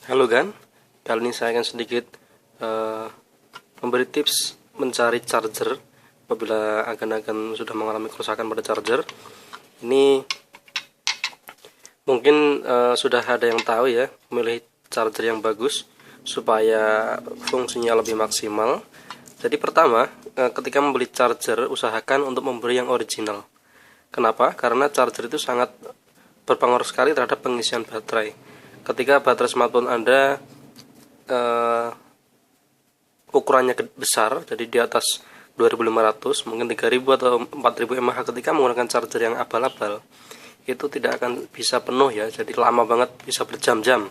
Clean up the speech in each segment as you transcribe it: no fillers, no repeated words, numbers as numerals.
Halo Gan, kali ini saya akan sedikit memberi tips mencari charger apabila agan-agan sudah mengalami kerusakan pada charger. Ini mungkin sudah ada yang tahu ya, memilih charger yang bagus supaya fungsinya lebih maksimal. Jadi pertama, ketika membeli charger usahakan untuk membeli yang original. Kenapa? Karena charger itu sangat berpengaruh sekali terhadap pengisian baterai. Ketika baterai smartphone Anda ukurannya besar, jadi di atas 2500, mungkin 3000 atau 4000 mAh, ketika menggunakan charger yang abal-abal, itu tidak akan bisa penuh ya, jadi lama banget, bisa berjam-jam.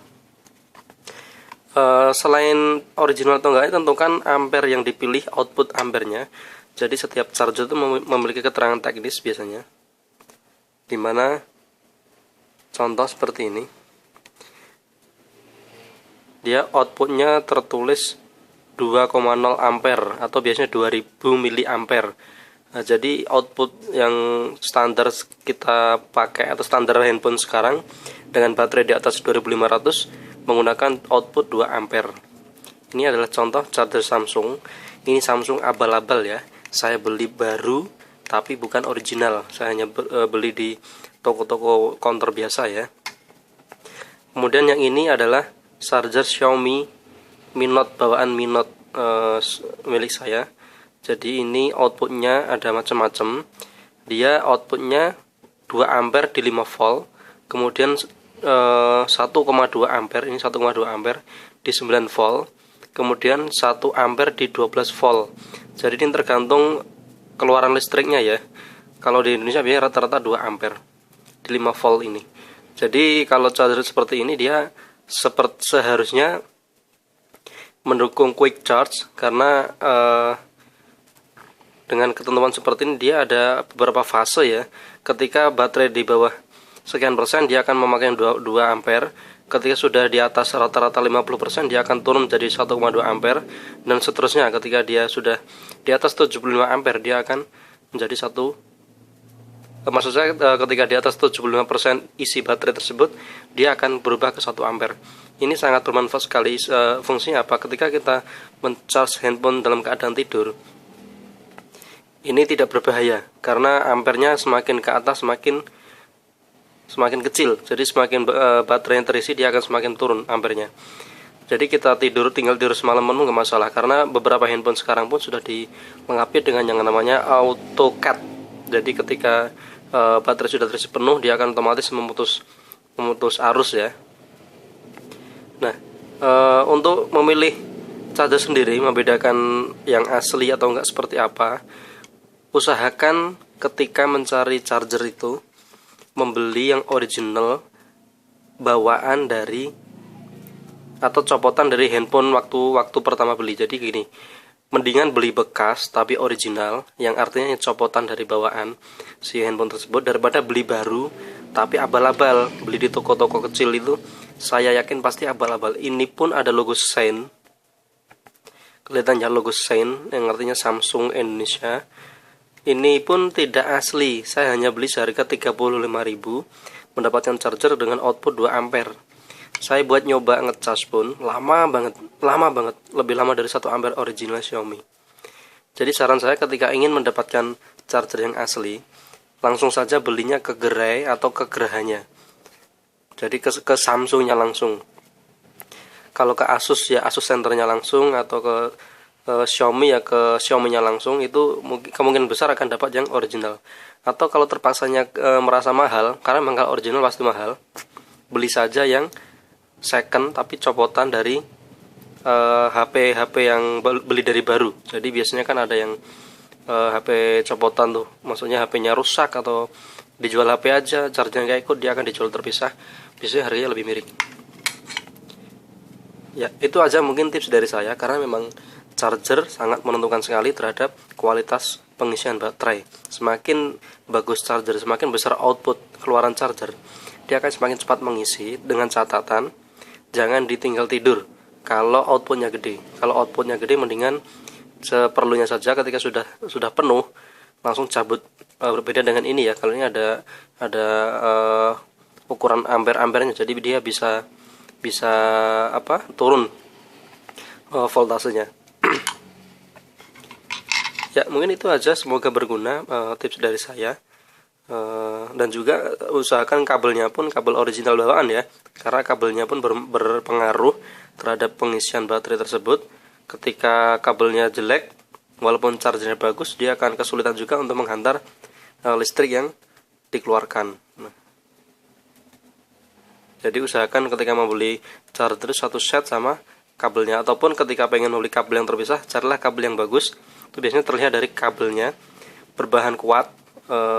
Selain original atau enggak, tentukan ampere yang dipilih, output ampernya. Jadi setiap charger itu memiliki keterangan teknis biasanya, dimana contoh seperti ini, dia outputnya tertulis 2,0 ampere atau biasanya 2000 miliampere. Nah, jadi output yang standar kita pakai atau standar handphone sekarang dengan baterai di atas 2500 menggunakan output 2 ampere. Ini adalah contoh charger Samsung. Ini Samsung abal-abal ya. Saya beli baru tapi bukan original. Saya hanya beli di toko-toko counter biasa ya. Kemudian yang ini adalah charger Xiaomi Mi Note, bawaan Mi Note milik saya. Jadi ini outputnya ada macam-macam. Dia outputnya 2 ampere di 5 volt, kemudian 1,2 ampere, ini 1,2 ampere di 9 volt, kemudian 1 ampere di 12 volt. Jadi ini tergantung keluaran listriknya ya. Kalau di Indonesia biasanya rata-rata 2 ampere di 5 volt ini. Jadi kalau charger seperti ini dia seharusnya mendukung quick charge, karena dengan ketentuan seperti ini dia ada beberapa fase ya. Ketika baterai di bawah sekian persen dia akan memakai 2 ampere. Ketika sudah di atas rata-rata 50% dia akan turun jadi 1,2 ampere, dan seterusnya. Ketika dia sudah di atas 75 ampere dia akan menjadi maksud saya ketika di atas 75% isi baterai tersebut dia akan berubah ke 1 ampere. Ini sangat bermanfaat sekali. Fungsinya apa? Ketika kita mencharge handphone dalam keadaan tidur, ini tidak berbahaya karena ampernya semakin ke atas semakin kecil. Jadi semakin baterai yang terisi dia akan semakin turun ampernya. Jadi kita tinggal tidur semalam penuh nggak masalah, karena beberapa handphone sekarang pun sudah dilengkapi dengan yang namanya auto cut. Jadi ketika baterai sudah terisi penuh dia akan otomatis memutus arus ya. Nah, untuk memilih charger sendiri, membedakan yang asli atau enggak seperti apa, usahakan ketika mencari charger itu membeli yang original bawaan dari atau copotan dari handphone waktu pertama beli. Jadi gini, mendingan beli bekas tapi original, yang artinya copotan dari bawaan si handphone tersebut, daripada beli baru tapi abal-abal. Beli di toko-toko kecil itu saya yakin pasti abal-abal. Ini pun ada logo Sein, kelihatannya logo Sein yang artinya Samsung Indonesia. Ini pun tidak asli. Saya hanya beli seharga 35.000, mendapatkan charger dengan output 2 ampere. Saya buat nyoba ngecas pun lama banget, lebih lama dari 1 ampere original Xiaomi. Jadi saran saya ketika ingin mendapatkan charger yang asli, langsung saja belinya ke gerai atau ke gerahannya. Jadi ke Samsungnya langsung. Kalau ke Asus ya Asus centernya langsung, atau ke Xiaomi ya ke Xiaomi-nya langsung. Itu kemungkinan besar akan dapat yang original. Atau kalau terpaksanya merasa mahal, karena memang kalau original pasti mahal, beli saja yang second tapi copotan dari HP yang beli dari baru. Jadi biasanya kan ada yang HP copotan tuh, maksudnya HP-nya rusak atau dijual HP aja, chargernya nggak ikut, dia akan dijual terpisah. Biasanya harganya lebih miring. Ya, itu aja mungkin tips dari saya, karena memang charger sangat menentukan sekali terhadap kualitas pengisian baterai. Semakin bagus charger, semakin besar output keluaran charger, dia akan semakin cepat mengisi, dengan catatan jangan ditinggal tidur kalau outputnya gede. Kalau outputnya gede mendingan seperlunya saja, ketika sudah penuh langsung cabut. Berbeda dengan ini ya, kalau ini ada ukuran ampere-ampernya, jadi dia bisa bisa turun voltasenya. Ya, mungkin itu aja, semoga berguna tips dari saya. Dan juga usahakan kabelnya pun kabel original bawaan ya, karena kabelnya pun berpengaruh terhadap pengisian baterai tersebut. Ketika kabelnya jelek, walaupun chargernya bagus, dia akan kesulitan juga untuk menghantar listrik yang dikeluarkan. Jadi usahakan ketika membeli charger satu set sama kabelnya, ataupun ketika pengen membeli kabel yang terpisah, carilah kabel yang bagus. Itu biasanya terlihat dari kabelnya berbahan kuat,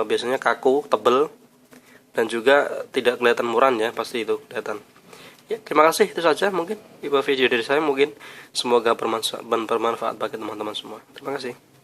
biasanya kaku, tebel, dan juga tidak kelihatan murah ya, pasti itu kelihatan. Ya, terima kasih, itu saja mungkin video dari saya, mungkin semoga bermanfaat bagi teman-teman semua. Terima kasih.